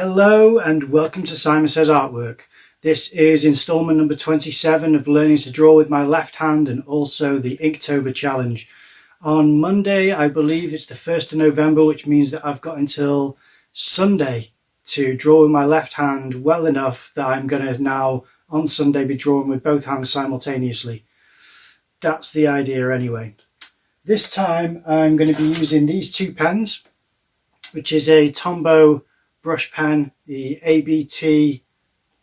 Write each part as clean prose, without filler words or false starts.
Hello and welcome to Simon Says Artwork. This is installment number 27 of Learning to Draw with My Left Hand and also the Inktober challenge. On Monday, I believe it's the 1st of November, which means that I've got until Sunday to draw with my left hand well enough that I'm going to now on Sunday be drawing with both hands simultaneously. That's the idea anyway. This time I'm going to be using these two pens, which is a Tombow brush pen, the ABT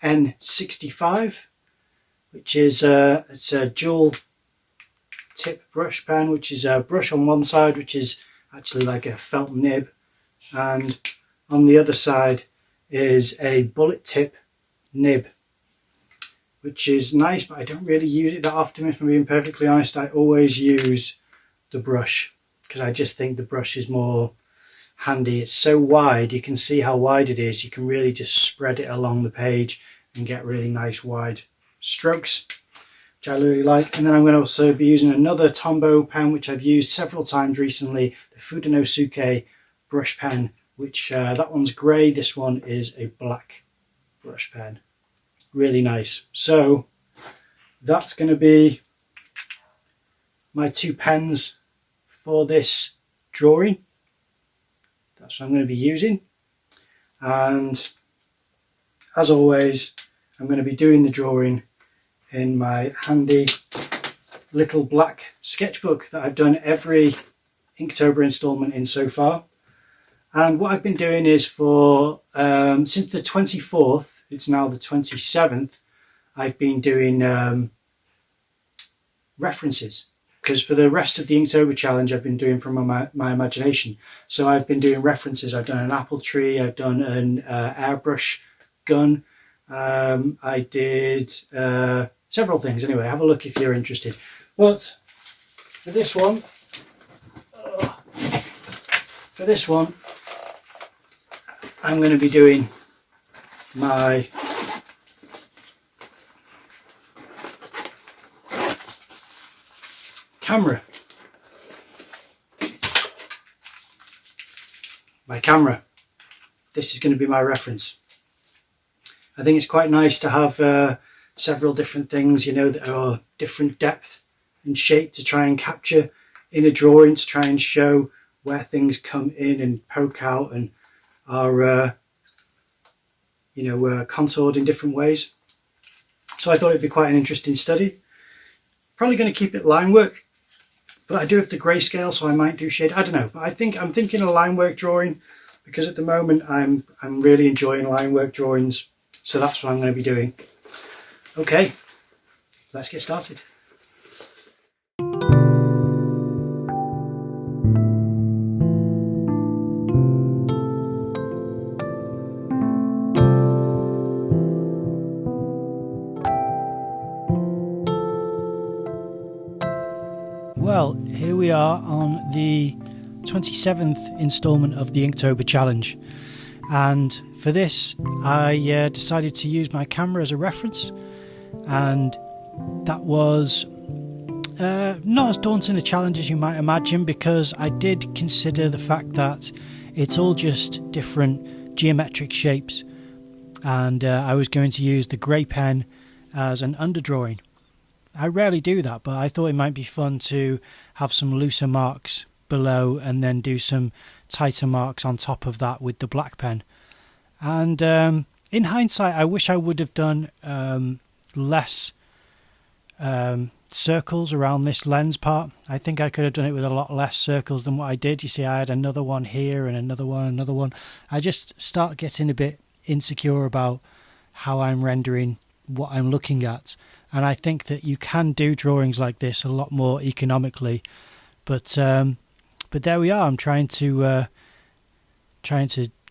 N65, which is it's a dual tip brush pen, which is a brush on one side, which is actually like a felt nib, and on the other side is a bullet tip nib, which is nice, but I don't really use it that often. If I'm being perfectly honest, I always use the brush because I just think the brush is more handy. It's so wide, you can see how wide it is. You can really just spread it along the page and get really nice wide strokes, which I really like. And then I'm going to also be using another Tombow pen, which I've used several times recently, the Fudenosuke brush pen, which that one's grey, this one is a black brush pen. Really nice. So that's going to be my two pens for this drawing. That's what I'm going to be using, and as always I'm going to be doing the drawing in my handy little black sketchbook that I've done every Inktober installment in so far. And what I've been doing is for since the 24th, it's now the 27th, I've been doing references. Because for the rest of the Inktober challenge, I've been doing from my imagination. So I've been doing references. I've done an apple tree. I've done an airbrush gun. I did several things. Anyway, have a look if you're interested. But for this one, I'm going to be doing my camera. This is going to be my reference. I think it's quite nice to have several different things, you know, that are different depth and shape to try and capture in a drawing, to try and show where things come in and poke out and are contoured in different ways. So I thought it'd be quite an interesting study. Probably going to keep it line work, but I do have the grayscale, so I might do shade. I don't know, but I'm thinking a line work drawing, because at the moment I'm really enjoying line work drawings. So that's what I'm going to be doing. Okay, let's get started. Well, here we are on the 27th installment of the Inktober challenge, and for this I decided to use my camera as a reference, and that was not as daunting a challenge as you might imagine, because I did consider the fact that it's all just different geometric shapes, and I was going to use the grey pen as an underdrawing. I rarely do that, but I thought it might be fun to have some looser marks below and then do some tighter marks on top of that with the black pen. And in hindsight, I wish I would have done less circles around this lens part. I think I could have done it with a lot less circles than what I did. You see, I had another one here and another one. I just start getting a bit insecure about how I'm rendering what I'm looking at. And I think that you can do drawings like this a lot more economically, but there we are. I'm trying to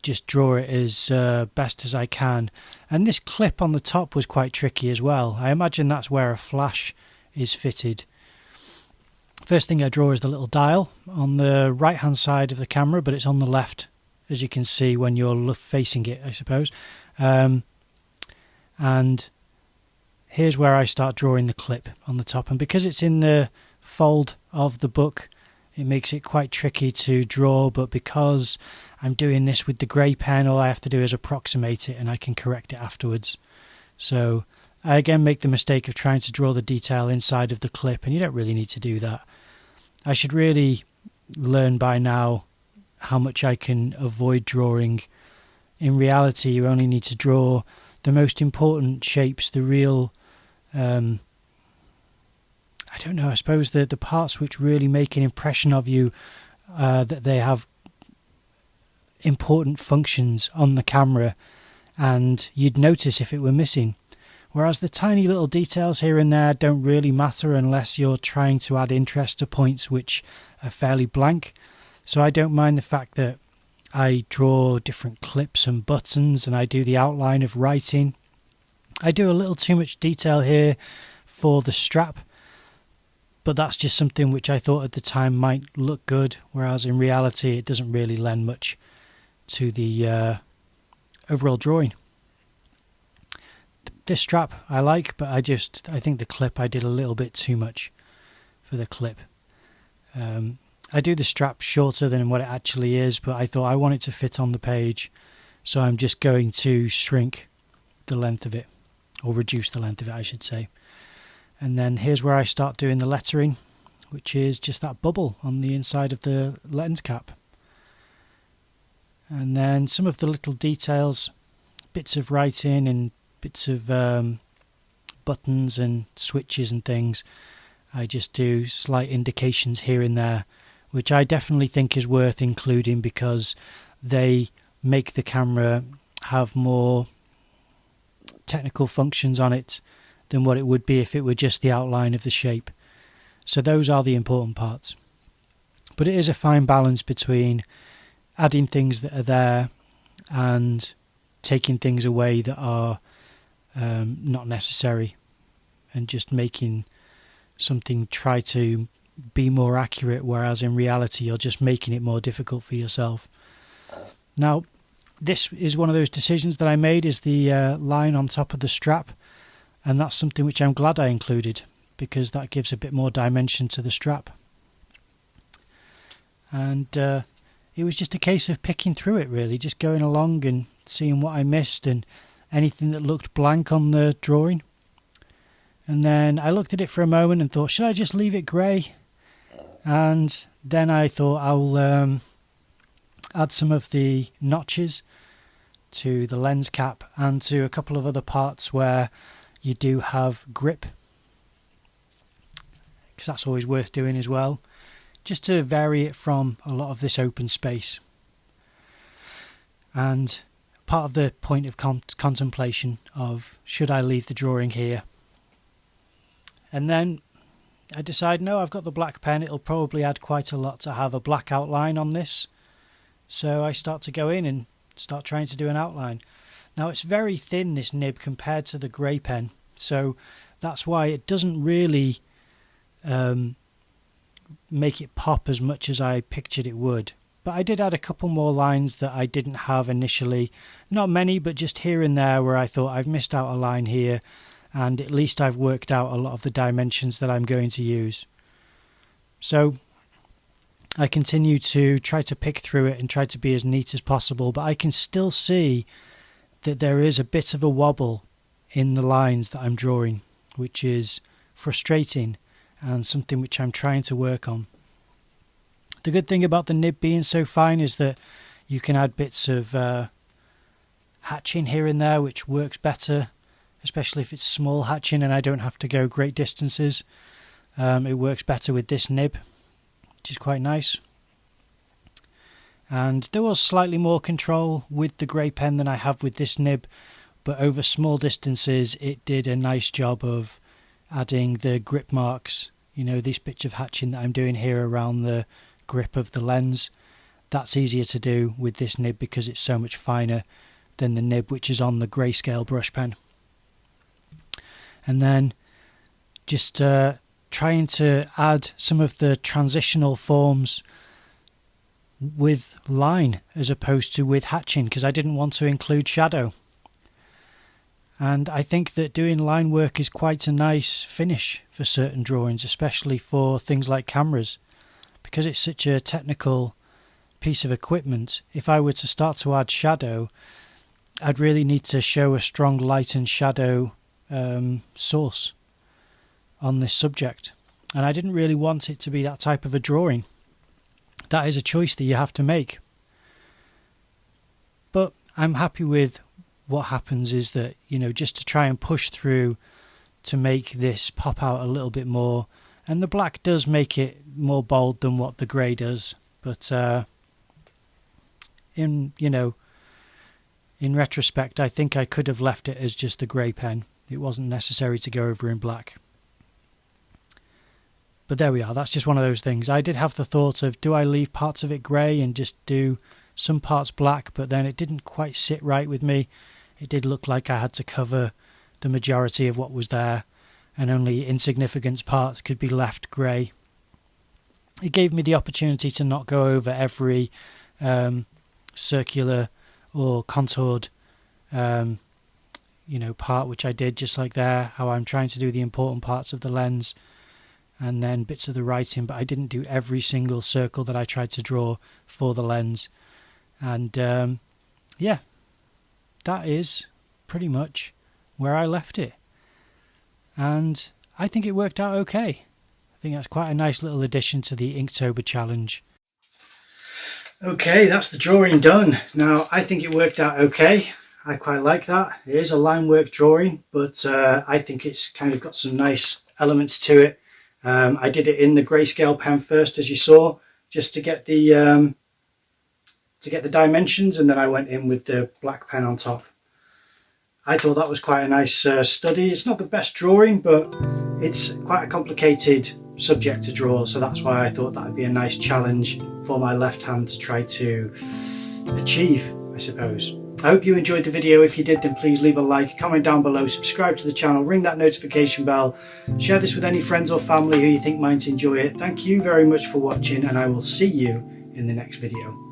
just draw it as best as I can. And this clip on the top was quite tricky as well. I imagine that's where a flash is fitted. First thing I draw is the little dial on the right hand side of the camera, but it's on the left, as you can see when you're facing it, I suppose. And here's where I start drawing the clip on the top, and because it's in the fold of the book it makes it quite tricky to draw, but because I'm doing this with the grey pen, all I have to do is approximate it and I can correct it afterwards. So I again make the mistake of trying to draw the detail inside of the clip, and you don't really need to do that. I should really learn by now how much I can avoid drawing. In reality, you only need to draw the most important shapes, the real, I suppose the parts which really make an impression of you, that they have important functions on the camera, and you'd notice if it were missing. Whereas the tiny little details here and there don't really matter unless you're trying to add interest to points which are fairly blank. So I don't mind the fact that I draw different clips and buttons, and I do the outline of writing. I do a little too much detail here for the strap, but that's just something which I thought at the time might look good, whereas in reality it doesn't really lend much to the overall drawing. This strap I like, but I think the clip I did a little bit too much for the clip. I do the strap shorter than what it actually is, but I thought I want it to fit on the page, so I'm just going to shrink the length of it, or reduce the length of it I should say. And then here's where I start doing the lettering, which is just that bubble on the inside of the lens cap. And then some of the little details, bits of writing and bits of buttons and switches and things, I just do slight indications here and there, which I definitely think is worth including because they make the camera have more technical functions on it than what it would be if it were just the outline of the shape. So those are the important parts. But it is a fine balance between adding things that are there and taking things away that are not necessary, and just making something try to be more accurate, whereas in reality you're just making it more difficult for yourself. Now, this is one of those decisions that I made, is the line on top of the strap, and that's something which I'm glad I included because that gives a bit more dimension to the strap. And it was just a case of picking through it really, just going along and seeing what I missed and anything that looked blank on the drawing. And then I looked at it for a moment and thought, should I just leave it grey? And then I thought I'll add some of the notches to the lens cap and to a couple of other parts where you do have grip, because that's always worth doing as well, just to vary it from a lot of this open space. And part of the point of contemplation of should I leave the drawing here, and then I decide no, I've got the black pen, it'll probably add quite a lot to have a black outline on this. So I start to go in and start trying to do an outline. Now it's very thin, this nib, compared to the grey pen, so that's why it doesn't really make it pop as much as I pictured it would. But I did add a couple more lines that I didn't have initially. Not many, but just here and there where I thought I've missed out a line here, and at least I've worked out a lot of the dimensions that I'm going to use. So I continue to try to pick through it and try to be as neat as possible, but I can still see that there is a bit of a wobble in the lines that I'm drawing, which is frustrating and something which I'm trying to work on. The good thing about the nib being so fine is that you can add bits of hatching here and there, which works better, especially if it's small hatching and I don't have to go great distances. It works better with this nib, which is quite nice. And there was slightly more control with the grey pen than I have with this nib, but over small distances it did a nice job of adding the grip marks, this bit of hatching that I'm doing here around the grip of the lens. That's easier to do with this nib because it's so much finer than the nib which is on the grayscale brush pen. And then just trying to add some of the transitional forms with line as opposed to with hatching, because I didn't want to include shadow. And I think that doing line work is quite a nice finish for certain drawings, especially for things like cameras, because it's such a technical piece of equipment, if I were to start to add shadow, I'd really need to show a strong light and shadow source on this subject, and I didn't really want it to be that type of a drawing. That is a choice that you have to make, but I'm happy with what happens. Is that, you know, just to try and push through to make this pop out a little bit more, and the black does make it more bold than what the grey does, but in retrospect, I think I could have left it as just the grey pen. It wasn't necessary to go over in black. But there we are, that's just one of those things. I did have the thought of, do I leave parts of it grey and just do some parts black, but then it didn't quite sit right with me. It did look like I had to cover the majority of what was there, and only insignificant parts could be left grey. It gave me the opportunity to not go over every circular or contoured part, which I did, just like there, how I'm trying to do the important parts of the lens and then bits of the writing, but I didn't do every single circle that I tried to draw for the lens. And yeah, that is pretty much where I left it, and I think it worked out okay. I think that's quite a nice little addition to the Inktober challenge. Okay, that's the drawing done. Now, I think it worked out okay. I quite like that. It is a line work drawing, but I think it's kind of got some nice elements to it. I did it in the grayscale pen first, as you saw, just to get the dimensions, and then I went in with the black pen on top. I thought that was quite a nice study. It's not the best drawing, but it's quite a complicated subject to draw, so that's why I thought that would be a nice challenge for my left hand to try to achieve, I suppose. I hope you enjoyed the video. If you did, then please leave a like, comment down below, subscribe to the channel, ring that notification bell, share this with any friends or family who you think might enjoy it. Thank you very much for watching, and I will see you in the next video.